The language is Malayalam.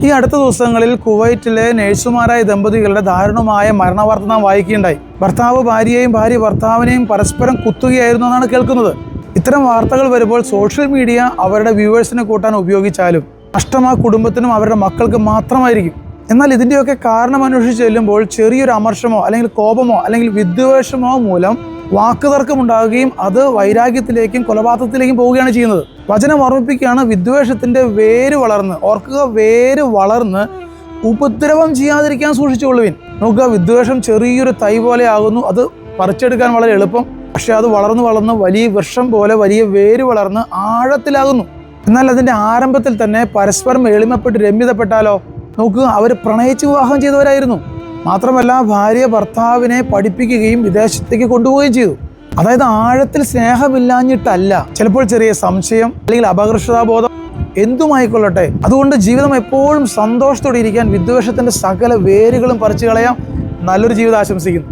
ഈ അടുത്ത ദിവസങ്ങളിൽ കുവൈറ്റിലെ നഴ്സുമാരായ ദമ്പതികളുടെ ദാരുണമായ മരണവാർത്ത നാം വായിക്കുകയുണ്ടായി. ഭർത്താവ് ഭാര്യയെയും ഭാര്യ ഭർത്താവിനെയും പരസ്പരം കുത്തുകയായിരുന്നു എന്നാണ് കേൾക്കുന്നത്. ഇത്തരം വാർത്തകൾ വരുമ്പോൾ സോഷ്യൽ മീഡിയ അവരുടെ വ്യൂവേഴ്സിനെ കൂട്ടാൻ ഉപയോഗിച്ചാലും നഷ്ടം ആ കുടുംബത്തിനും അവരുടെ മക്കൾക്ക് മാത്രമായിരിക്കും. എന്നാൽ ഇതിൻ്റെയൊക്കെ കാരണം അന്വേഷിച്ച് ചെല്ലുമ്പോൾ ചെറിയൊരു അമർഷമോ അല്ലെങ്കിൽ കോപമോ അല്ലെങ്കിൽ വിദ്വേഷമോ മൂലം വാക്കുതർക്കമുണ്ടാകുകയും അത് വൈരാഗ്യത്തിലേക്കും കൊലപാതകത്തിലേക്കും പോവുകയാണ് ചെയ്യുന്നത്. വചനം ഓർമ്മിപ്പിക്കുകയാണ്, വിദ്വേഷത്തിൻ്റെ വേര് വളർന്ന്, ഓർക്കുക, വേര് വളർന്ന് ഉപദ്രവം ചെയ്യാതിരിക്കാൻ സൂക്ഷിച്ചുകൊള്ളുവിൻ. നോക്കുക, വിദ്വേഷം ചെറിയൊരു തൈ പോലെ ആകുന്നു. അത് പറിച്ചെടുക്കാൻ വളരെ എളുപ്പം. പക്ഷെ അത് വളർന്ന് വലിയ വൃക്ഷം പോലെ വലിയ വേര് വളർന്ന് ആഴത്തിലാകുന്നു. എന്നാൽ അതിൻ്റെ ആരംഭത്തിൽ തന്നെ പരസ്പരം എളിമപ്പെട്ട് രമ്യതപ്പെട്ടാലോ? നോക്കുക, അവർ പ്രണയിച്ച് വിവാഹം ചെയ്തവരായിരുന്നു. മാത്രമല്ല, ഭാര്യ ഭർത്താവിനെ പഠിപ്പിക്കുകയും വിദേശത്തേക്ക് കൊണ്ടുപോവുകയും ചെയ്തു. അതായത് ആഴത്തിൽ സ്നേഹമില്ലാഞ്ഞിട്ടല്ല, ചിലപ്പോൾ ചെറിയ സംശയം അല്ലെങ്കിൽ അപകർഷതാബോധം, എന്തുമായിക്കൊള്ളട്ടെ. അതുകൊണ്ട് ജീവിതം എപ്പോഴും സന്തോഷത്തോടെ ഇരിക്കാൻ വിദ്വേഷത്തിൻ്റെ സകല വേരുകളും പറിച്ചു കളയാം. നല്ലൊരു ജീവിതം ആശംസിക്കുന്നു.